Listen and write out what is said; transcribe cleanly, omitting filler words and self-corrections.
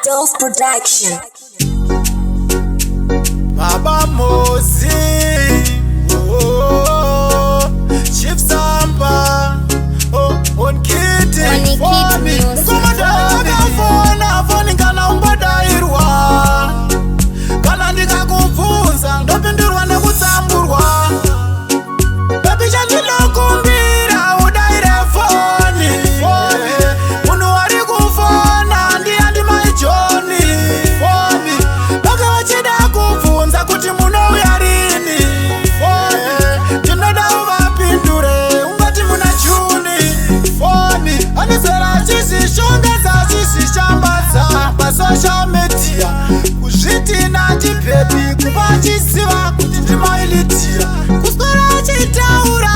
Dolph Production. Baba Mozi, oh, Chief Samba, oh, on Kitty, for me. Phone kana umbada irwa, kana ndika kufunza, ndopindurwa nekutsamburwa. Baby chandino kumbira udaire phone, munhu wari kufona ndiye mai John, phone. Baka wachida kubvunza kuti munouya rini, phone. Ndinoda uvapindure ungati muna Juni, phone. Anisera chisishongedza chisishambadza pasocial media, kuzviti nati baby kuvachiziva kuti ndimailitia, kuswera achitaura